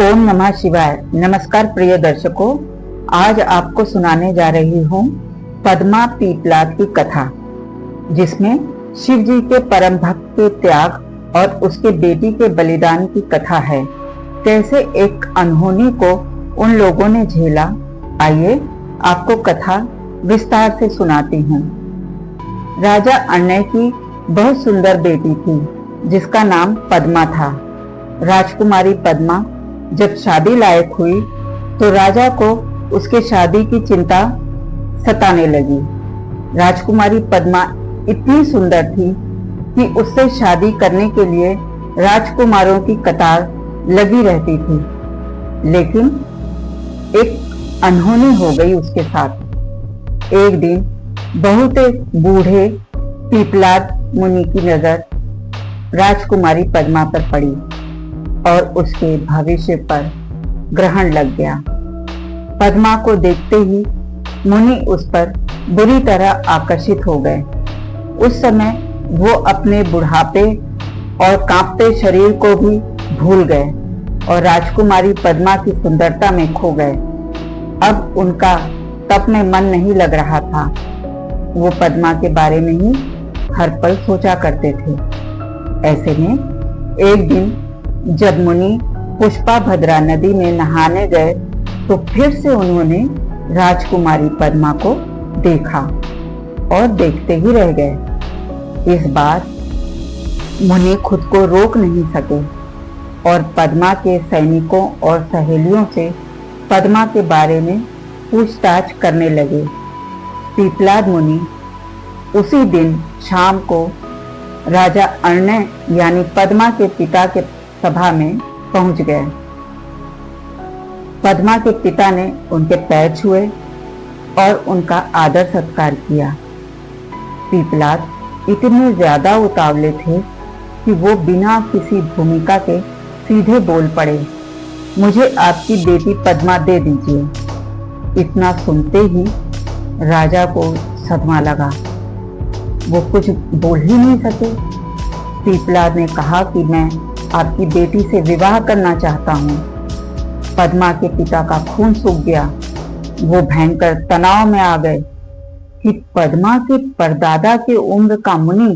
ओम नमः शिवाय। नमस्कार प्रिय दर्शकों, आज आपको सुनाने जा रही हूँ पद्मा पीपलाद की कथा, जिसमें शिव जी के परम भक्त के त्याग और उसके बेटी के बलिदान की कथा है। कैसे एक अनहोनी को उन लोगों ने झेला, आइए आपको कथा विस्तार से सुनाती हूँ। राजा अण्य की बहुत सुंदर बेटी थी, जिसका नाम पद्मा था। राजकुमारी पद्मा जब शादी लायक हुई तो राजा को उसके शादी की चिंता सताने लगी। राजकुमारी पद्मा इतनी सुंदर थी कि उससे शादी करने के लिए राजकुमारों की कतार लगी रहती थी, लेकिन एक अनहोनी हो गई उसके साथ। एक दिन बहुत बूढ़े पीपलाद मुनि की नजर राजकुमारी पद्मा पर पड़ी और उसके भविष्य पर ग्रहण लग गया। पद्मा को देखते ही मुनि उस पर बुरी तरह आकर्षित हो गए। उस समय वो अपने बुढ़ापे और कांपते शरीर को भी भूल गए और राजकुमारी पद्मा की सुंदरता में खो गए। अब उनका तप में मन नहीं लग रहा था। वो पद्मा के बारे में ही हर पल सोचा करते थे। ऐसे में एक दिन जब मुनि पुष्पाभद्रा नदी में नहाने गए तो फिर से उन्होंने राजकुमारी पद्मा को देखा और देखते ही रह गए। इस बार मुनि खुद को रोक नहीं सके और पद्मा के सैनिकों और सहेलियों से पद्मा के बारे में पूछताछ करने लगे। पीपलाद मुनि उसी दिन शाम को राजा अण्य यानी पद्मा के पिता के सभा में पहुंच गए। पद्मा के पिता ने उनके पैर छुए और उनका आदर सत्कार किया। पीपलाद इतने ज्यादा उतावले थे कि वो बिना किसी भूमिका के सीधे बोल पड़े, मुझे आपकी बेटी पद्मा दे दीजिए। इतना सुनते ही राजा को सदमा लगा। वो कुछ बोल ही नहीं सके। पीपलाद ने कहा कि मैं आपकी बेटी से विवाह करना चाहता हूँ। पद्मा के पिता का खून सूख गया। वो भयंकर तनाव में आ गए कि पद्मा के परदादा के उम्र का मुनि,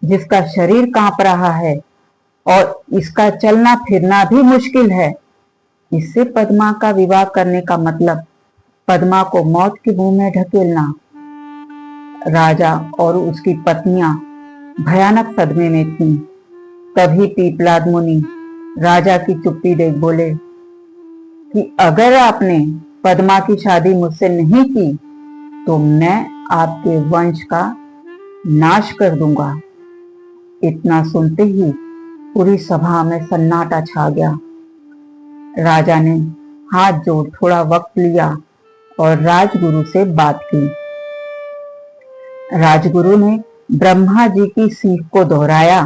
जिसका शरीर कांप रहा है और इसका चलना फिरना भी मुश्किल है, इससे पद्मा का विवाह करने का मतलब पद्मा को मौत के मुंह में ढकेलना। राजा और उसकी पत्नियां भयानक सदमे में थीं। तभी पीपलाद मुनि राजा की चुप्पी देख बोले कि अगर आपने पद्मा की शादी मुझसे नहीं की तो मैं आपके वंश का नाश कर दूंगा। इतना सुनते ही पूरी सभा में सन्नाटा छा गया। राजा ने हाथ जोड़ थोड़ा वक्त लिया और राजगुरु से बात की। राजगुरु ने ब्रह्मा जी की सीख को दोहराया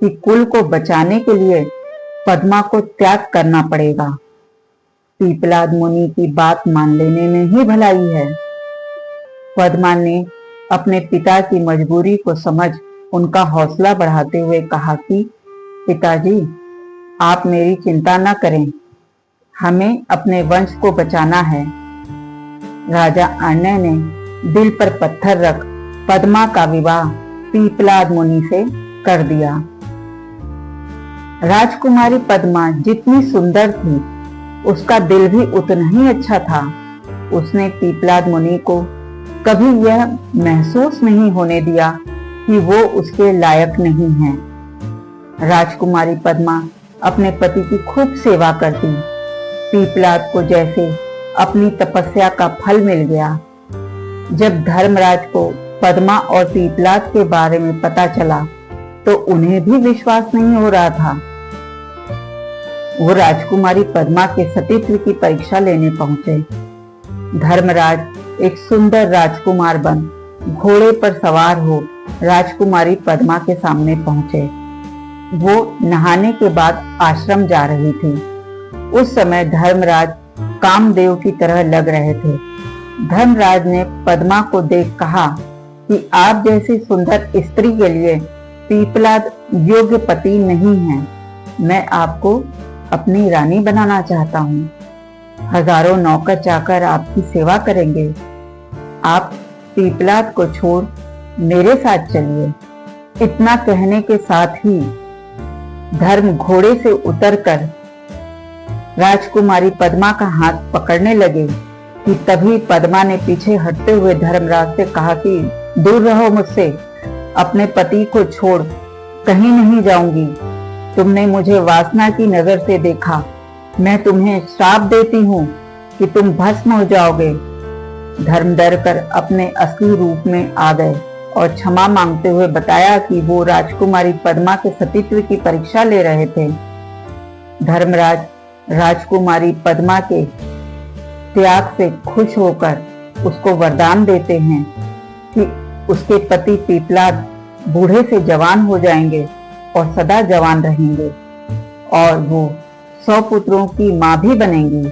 कि कुल को बचाने के लिए पद्मा को त्याग करना पड़ेगा। पीपलाद मुनि की बात मान लेने में ही भलाई है। पद्मा ने अपने पिता की मजबूरी को समझ उनका हौसला बढ़ाते हुए कहा कि पिताजी, आप मेरी चिंता न करें, हमें अपने वंश को बचाना है। राजा अण्य ने दिल पर पत्थर रख पद्मा का विवाह पीपलाद मुनि से कर दिया। राजकुमारी पद्मा जितनी सुंदर थी, उसका दिल भी उतना ही अच्छा था। उसने पीपलाद मुनि को कभी यह महसूस नहीं होने दिया कि वो उसके लायक नहीं है। राजकुमारी पद्मा अपने पति की खूब सेवा करती। पीपलाद को जैसे अपनी तपस्या का फल मिल गया। जब धर्मराज को पद्मा और पीपलाद के बारे में पता चला तो उन्हें भी विश्वास नहीं हो रहा था। वो राजकुमारी पद्मा के सतीत्व की परीक्षा लेने पहुंचे। धर्मराज एक सुंदर राजकुमार बन घोड़े पर सवार हो राजकुमारी पद्मा के सामने पहुंचे। वो नहाने के बाद आश्रम जा रही थी। उस समय धर्मराज कामदेव की तरह लग रहे थे। धर्मराज ने पद्मा को देख कहा कि आप जैसी सुंदर स्त्री के लिए पीपलाद योग्य पति नहीं है। मैं आपको अपनी रानी बनाना चाहता हूँ। हजारों नौकर चाकर आपकी सेवा करेंगे। आप पीपलाद को छोड़ मेरे साथ चलिए। इतना कहने के साथ ही धर्म घोड़े से उतरकर राजकुमारी पद्मा का हाथ पकड़ने लगे कि तभी पद्मा ने पीछे हटते हुए धर्मराज से कहा कि दूर रहो मुझसे, अपने पति को छोड़ कहीं नहीं जाऊंगी। तुमने मुझे वासना की नजर से देखा, मैं तुम्हें श्राप देती हूँ कि तुम भस्म हो जाओगे। धर्म डर कर अपने असली रूप में आ गए और क्षमा मांगते हुए बताया कि वो राजकुमारी पद्मा के सतीत्व की परीक्षा ले रहे थे। धर्मराज राजकुमारी पद्मा के त्याग से खुश होकर उसको वरदान देते हैं कि उसके पति पीपलाद बूढ़े से जवान हो जाएंगे और सदा जवान रहेंगे और वो 100 पुत्रों की मां भी बनेंगी।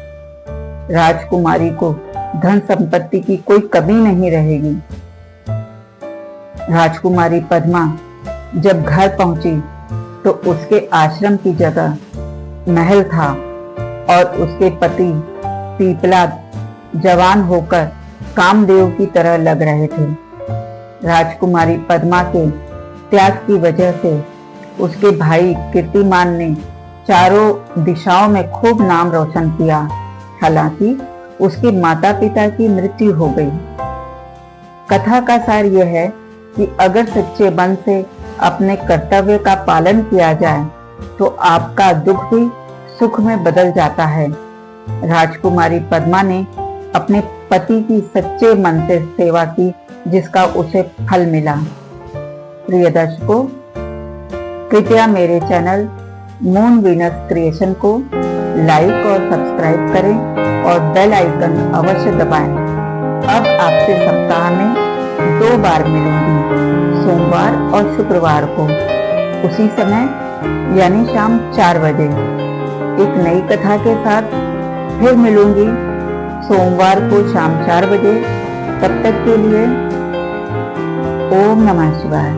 राजकुमारी को धन संपत्ति की कोई कमी नहीं रहेगी। राजकुमारी पद्मा जब घर पहुंची तो उसके आश्रम की जगह महल था और उसके पति पीपलाद जवान होकर कामदेव की तरह लग रहे थे। राजकुमारी पद्मा के त्याग की वजह से उसके भाई कीर्तिमान ने चारों दिशाओं में खूब नाम रोशन किया। हालांकि उसके माता पिता की मृत्यु हो गई। कथा का सार यह है कि अगर सच्चे मन से अपने कर्तव्य का पालन किया जाए तो आपका दुख भी सुख में बदल जाता है। राजकुमारी पद्मा ने अपने पति की सच्चे मन से सेवा की, जिसका उसे फल मिला। प्रिय दर्शकों, कृपया मेरे चैनल मून वीनस क्रिएशन को लाइक और सब्सक्राइब करें और बेल आइकन अवश्य दबाएं। अब आपसे सप्ताह में 2 बार मिलूंगी, सोमवार और शुक्रवार को उसी समय यानी शाम 4 बजे एक नई कथा के साथ फिर मिलूंगी सोमवार को शाम 4 बजे। तब तक के लिए ओम नमः शिवाय।